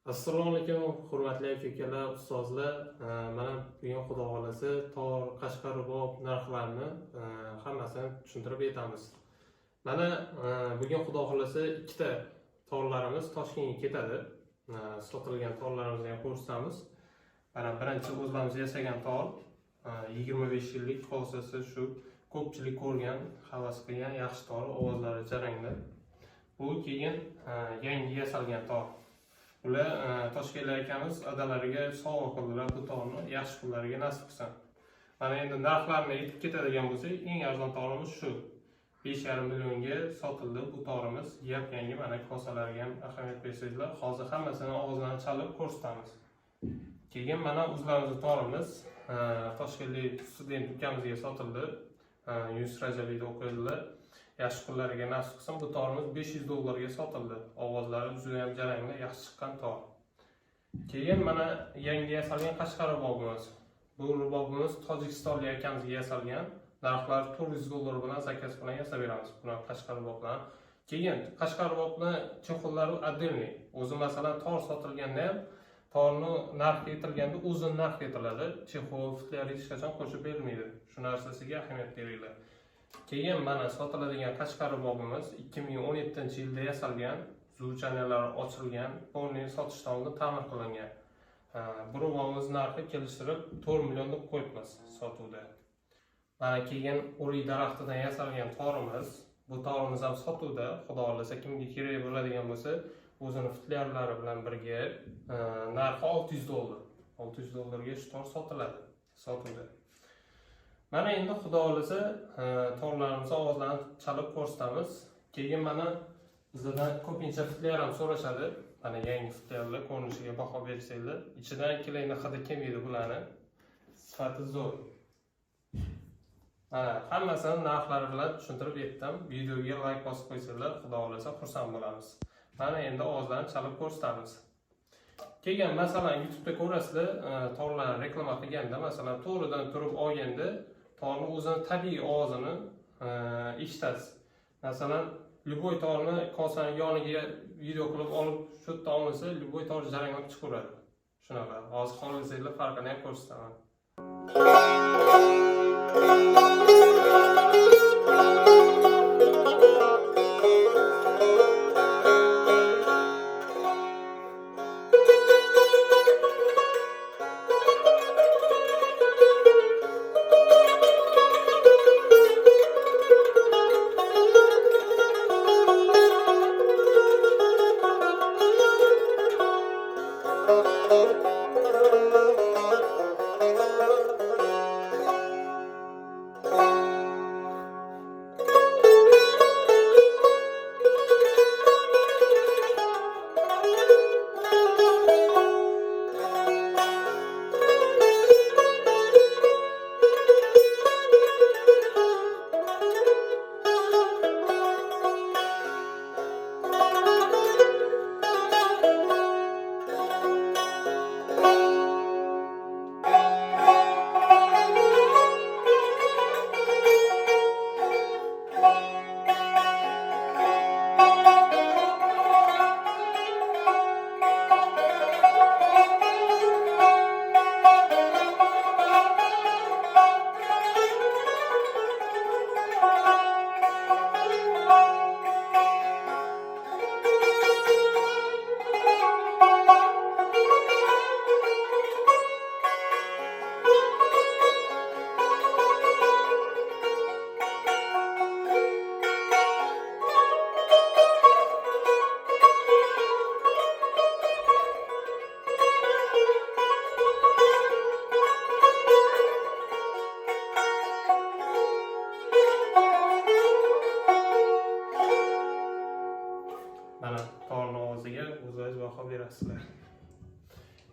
Assalomu alaykum, hurmatli aka-ukalar, ustozlar. Mana bugun xudo xolasi tor, qashqaribop narxlarini hammasini tushuntirib aytamiz. Mana bugun xudo xolasi ikkita torlarimiz Toshkentga ketadi. Sotilgan torlarimizni ham ko'rsatamiz. Mana birinchi o'zimiz yasagan tor, 25 yillik xosasi shu ko'pchilik ko'rgan, havas qilgan yaxshi tor, ovozlari jarangli. Bu keyin yangi yasalgan tor. Ular Toshkentlik akamiz adalariga sovg'a qildilar bu torni, yaxshi kunlariga nasib qilsin. Mana endi narxlarini aytib ketadigan bo'lsak, eng arzon torimiz shu. 5,5 millionga sotildi bu torimiz. Yap-yangi mana kosalarga ham ahamiyat bersanglar, hozir hammasini og'izdan chalib ko'rsatamiz. Keyin mana o'zlarimizning torimiz Toshkentlik student ukamizga sotildi. Yunus Rajabiyda o'qiydilar. Yaxshi kunlariga nasib qilsin, bu torimiz $500 sotildi. Ovozlari juda ham jarangli, yaxshi chiqqan tor. Keyin mana yangi yasalgan Qashqar rubobimiz. Bu rubobimiz Tojikistonlik akamizga yasalgan. Narxlari $400 bilan zakaz bilan yasab beramiz. Buni Qashqar rubobdan. Keyin Qashqar rubobni chexollari отдельный. O'zi masalan tor sotilganda ham torni narxi aytilganda o'zini narxi aytiladi. Chexol, futlar hech qachon qo'shib berilmaydi. Shu narsasiga ahamiyat beringlar. Keyin mana sotiladigan Qashqar rubobimiz 2017-yilda yasalgan, zuvchanalar ochilgan, polniy sotishdan oldin ta'mir qilingan. Bu rubobimiz narxi kelishtirib 4 million deb qo'yibmiz sotuvda. Mana keyin o'rik daraxtidan yasalgan torimiz, bu torimiz ham sotuvda, xudo xolasa kimga kerak bo'ladigan bo'lsa, o'zini futlarlari bilan birga narxi $600. $600 shu tor sotiladi sotuvda. Mana endi xudo xolasa torlarimizni ovozlarini chalib ko'rsatamiz. Keyin mana bizdan ko'pincha futlar ham so'rashadi. Mana yangi futlarlar ko'rinishiga baho bersanglar, ichidan ikkilangni hidi kelmaydi bularni. Sifati zo'r. Mana hammasini narxlari bilan tushuntirib aytdim. Videoga like bosib qo'ysanglar, xudo xolasa xursand bo'lamiz. Mana endi ovozlarini chalib ko'rsatamiz. Keyin masalan YouTube'da ko'rasizlar, torlarni reklama qilganda, masalan to'g'ridan turib olganda torni o'zini tabiiy ovozini eshitasiz. Masalan, любой torni kosani yoniga video qilib olib shu yerda olmasa, любой tor jaranglab chiqaveradi. Shunaqa. Hozir xohlasanglar farqini ham ko'rsataman.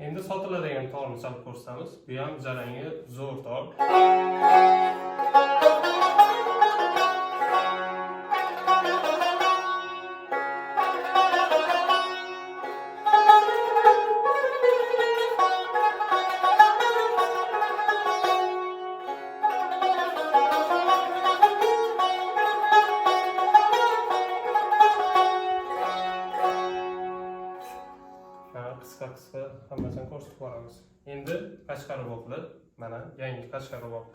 Endi sotiladigan torni chalib ko'rsatamiz. Bu ham jarangi zo'r tor. qisqa hammasini ko'rsatib boramiz. Endi Qashqar rubobli, mana yangi Qashqar rubob.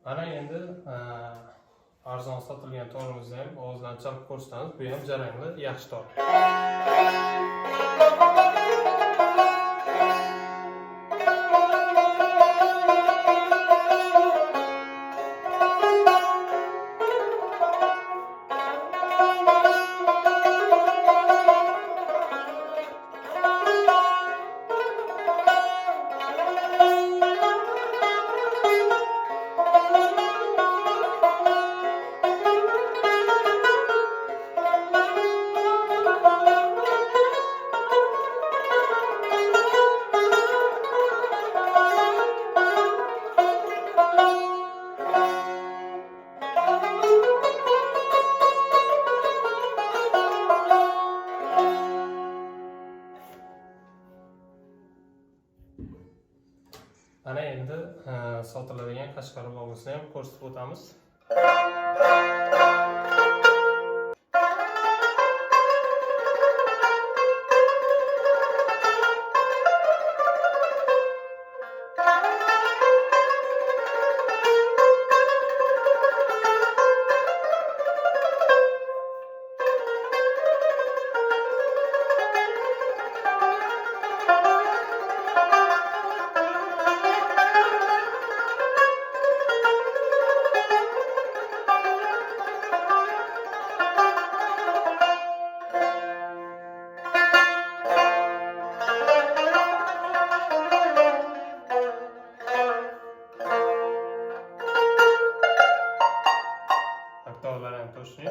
Mana endi arzon sotilgan torimizni ham og'izdan chalib ko'rsatamiz. Bu ham jarangli, yaxshi tor. Mana endi sotiladigan Qashqar rubobimizni ham ko'rsatib o'tamiz. Aktorlardan to'shni.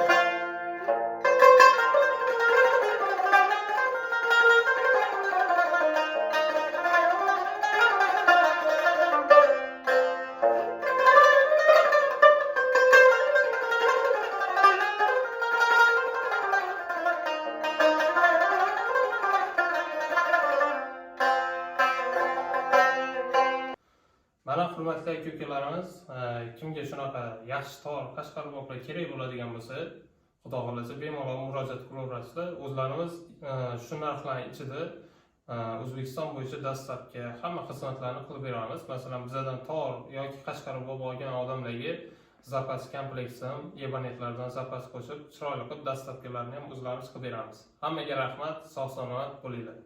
Mana hurmatli aka-ukalarimiz, kimga shunaqa yaxshi tor Qashqar ruboblar kerak bo'ladigan bo'lsa, Xudo xolasa bemalol murojaat qilaverasizlar. O'zlarimiz shu narxlar ichida O'zbekiston bo'yicha dastlabki hamma xizmatlarni qilib beramiz. Masalan, bizdan tor yoki Qashqar rubob olgan odamlarga zapas kompleksim, ebonetlardan zapas qo'shib, chiroyli qilib dastlabkilarni ham o'zlarimiz qilib beramiz. Hammaga rahmat, sog' salomat bo'linglar.